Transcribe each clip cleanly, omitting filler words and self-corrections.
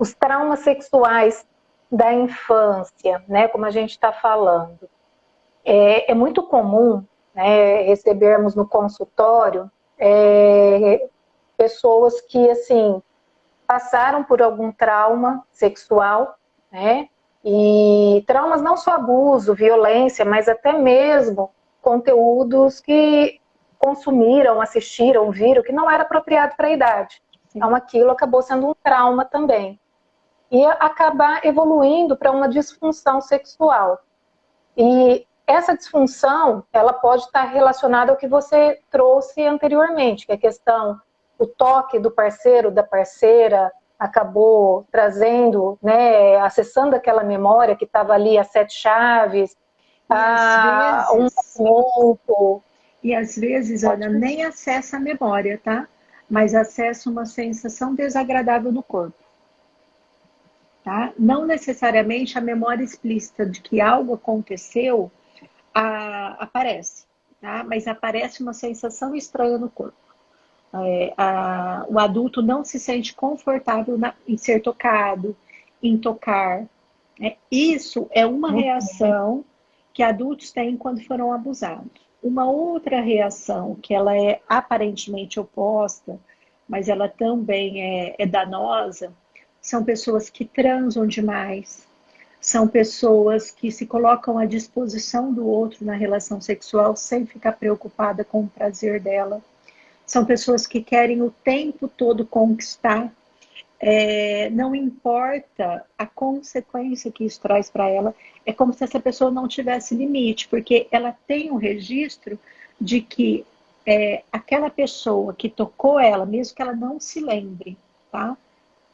os traumas sexuais da infância, né, como a gente está falando. É muito comum, né, recebermos no consultório pessoas que, assim, passaram por algum trauma sexual, né, e traumas não só abuso, violência, mas até mesmo conteúdos que consumiram, assistiram, viram, que não era apropriado para a idade. Então aquilo acabou sendo um trauma também. E acabar evoluindo para uma disfunção sexual. E essa disfunção, ela pode estar relacionada ao que você trouxe anteriormente, que é a questão, o toque do parceiro, da parceira, acabou trazendo, né, acessando aquela memória que estava ali, as 7 chaves, um momento. E às vezes, olha, nem acessa a memória, tá? Mas acessa uma sensação desagradável no corpo. Tá? Não necessariamente a memória explícita de que algo aconteceu aparece, tá? Mas aparece uma sensação estranha no corpo. O adulto não se sente confortável em ser tocado, em tocar. Né? Isso é uma reação que adultos têm quando foram abusados. Uma outra reação, que ela é aparentemente oposta, mas ela também é danosa, são pessoas que transam demais, são pessoas que se colocam à disposição do outro na relação sexual sem ficar preocupada com o prazer dela. São pessoas que querem o tempo todo conquistar, não importa a consequência que isso traz para ela, é como se essa pessoa não tivesse limite, porque ela tem um registro de que aquela pessoa que tocou ela, mesmo que ela não se lembre, tá?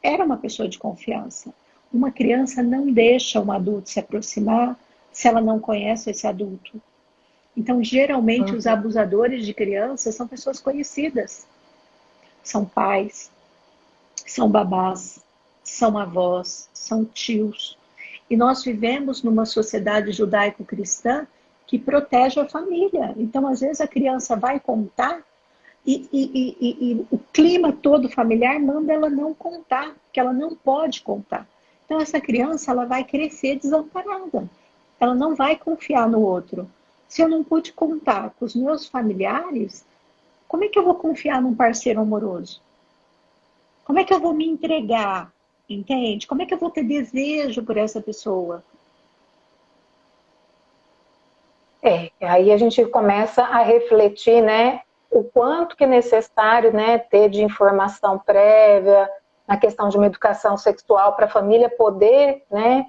Era uma pessoa de confiança. Uma criança não deixa um adulto se aproximar se ela não conhece esse adulto. Então, geralmente, os abusadores de crianças são pessoas conhecidas. São pais, são babás, são avós, são tios. E nós vivemos numa sociedade judaico-cristã que protege a família. Então, às vezes, a criança vai contar e o clima todo familiar manda ela não contar, porque ela não pode contar. Então, essa criança ela vai crescer desamparada. Ela não vai confiar no outro. Se eu não pude contar com os meus familiares, como é que eu vou confiar num parceiro amoroso? Como é que eu vou me entregar? Entende? Como é que eu vou ter desejo por essa pessoa? Aí a gente começa a refletir, né, o quanto que é necessário, né, ter de informação prévia na questão de uma educação sexual para a família poder, né,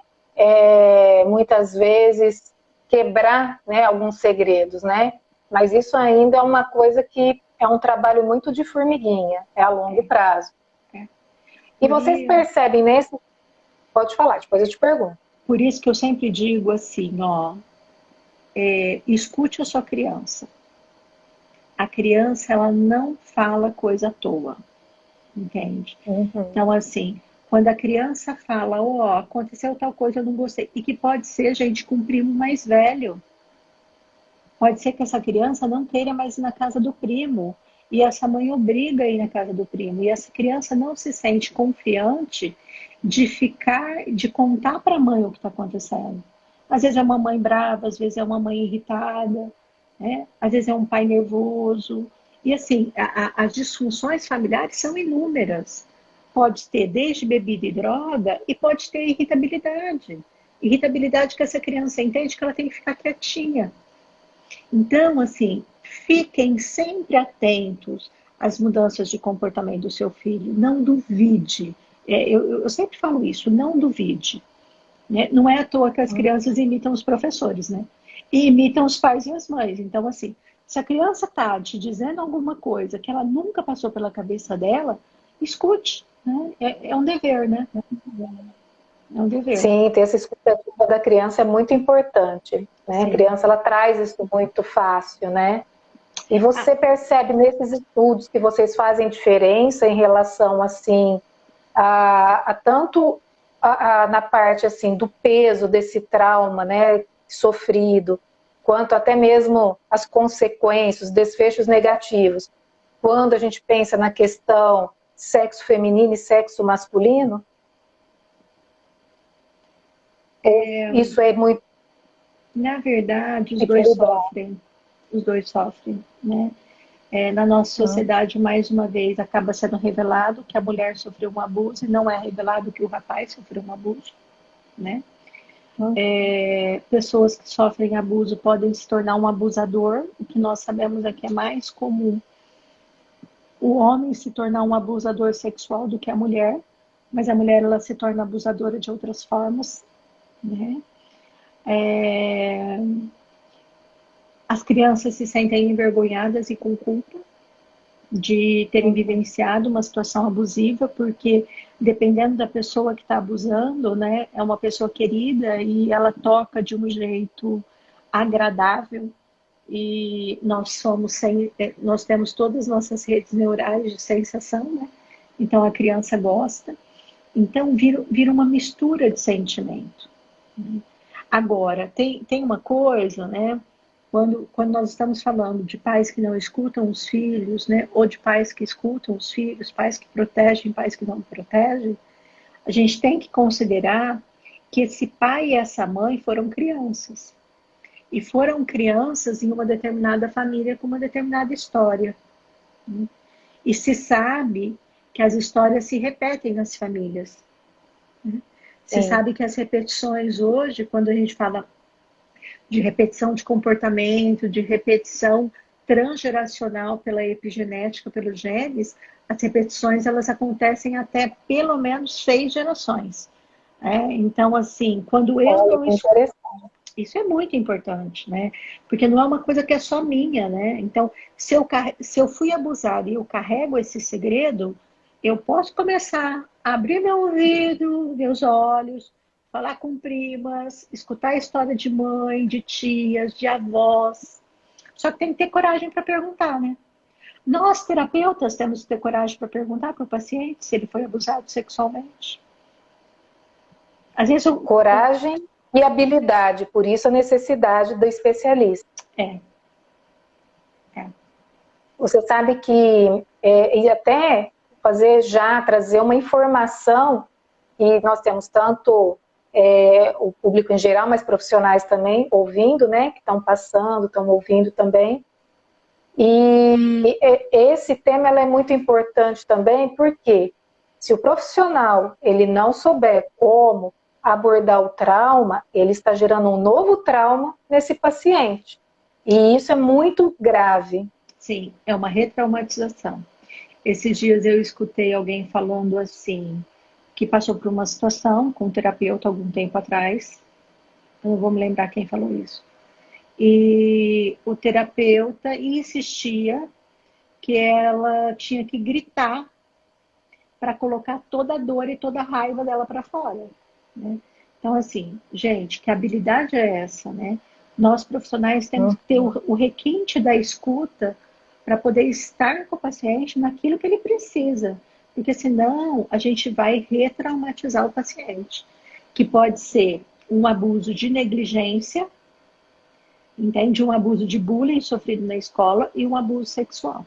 muitas vezes quebrar, né, alguns segredos, né, mas isso ainda é uma coisa que é um trabalho muito de formiguinha, é a longo prazo. E vocês percebem nesse... Pode falar, depois eu te pergunto. Por isso que eu sempre digo assim, ó, escute a sua criança. A criança, ela não fala coisa à toa, entende? Então, assim, quando a criança fala, ó, aconteceu tal coisa, eu não gostei, e que pode ser, gente, com um primo mais velho. Pode ser que essa criança não queira mais ir na casa do primo, e essa mãe obriga a ir na casa do primo, e essa criança não se sente confiante de contar para a mãe o que está acontecendo. Às vezes é uma mãe brava, às vezes é uma mãe irritada, né? Às vezes é um pai nervoso. E assim, as disfunções familiares são inúmeras. Pode ter desde bebida e droga e pode ter irritabilidade. Irritabilidade que essa criança entende que ela tem que ficar quietinha. Então, assim, fiquem sempre atentos às mudanças de comportamento do seu filho. Não duvide. Eu sempre falo isso, não duvide. Né? Não é à toa que as crianças imitam os professores, né? E imitam os pais e as mães. Então, assim, se a criança está te dizendo alguma coisa que ela nunca passou pela cabeça dela, escute. Né? É um dever, né? É um dever. Sim, ter essa escutativa da criança é muito importante. Né? A criança, ela traz isso muito fácil, né? E você percebe nesses estudos que vocês fazem diferença em relação, assim, tanto na parte, assim, do peso desse trauma, né, sofrido, quanto até mesmo as consequências, os desfechos negativos, quando a gente pensa na questão sexo feminino e sexo masculino? Isso é muito Na verdade, equilibrado. os dois sofrem, né? Na nossa sociedade, mais uma vez, acaba sendo revelado que a mulher sofreu um abuso e não é revelado que o rapaz sofreu um abuso, né? Pessoas que sofrem abuso podem se tornar um abusador. O que nós sabemos é que é mais comum o homem se tornar um abusador sexual do que a mulher, mas a mulher ela se torna abusadora de outras formas, né? As crianças se sentem envergonhadas e com culpa de terem vivenciado uma situação abusiva, porque dependendo da pessoa que está abusando, né, é uma pessoa querida e ela toca de um jeito agradável e nós temos todas as nossas redes neurais de sensação, né? Então a criança gosta, então vira uma mistura de sentimento. Agora, tem uma coisa, né? Quando nós estamos falando de pais que não escutam os filhos, né? Ou de pais que escutam os filhos, pais que protegem, pais que não protegem, a gente tem que considerar que esse pai e essa mãe foram crianças. E foram crianças em uma determinada família com uma determinada história. E se sabe que as histórias se repetem nas famílias. Se sabe que as repetições hoje, quando a gente fala de repetição de comportamento, de repetição transgeracional pela epigenética, pelos genes, as repetições elas acontecem até pelo menos 6 gerações. Então, assim, quando eu não escuto, isso é muito importante, né? Porque não é uma coisa que é só minha, né? Então, se eu fui abusada e eu carrego esse segredo, eu posso começar a abrir meu ouvido, meus olhos, falar com primas, escutar a história de mãe, de tias, de avós. Só que tem que ter coragem para perguntar, né? Nós, terapeutas, temos que ter coragem para perguntar para o paciente se ele foi abusado sexualmente. Às vezes coragem e habilidade, por isso a necessidade do especialista. Você sabe que, e até trazer uma informação, e nós temos tanto o público em geral, mas profissionais também ouvindo, né, que estão passando, estão ouvindo também. E esse tema é muito importante também, porque se o profissional ele não souber como abordar o trauma, ele está gerando um novo trauma nesse paciente. E isso é muito grave. Sim, é uma retraumatização. Esses dias eu escutei alguém falando assim, que passou por uma situação com um terapeuta algum tempo atrás. Eu não vou me lembrar quem falou isso. E o terapeuta insistia que ela tinha que gritar para colocar toda a dor e toda a raiva dela para fora, né? Então, assim, gente, que habilidade é essa, né? Nós profissionais temos que ter o requinte da escuta para poder estar com o paciente naquilo que ele precisa, porque senão a gente vai retraumatizar o paciente, que pode ser um abuso de negligência, entende? Um abuso de bullying sofrido na escola e um abuso sexual.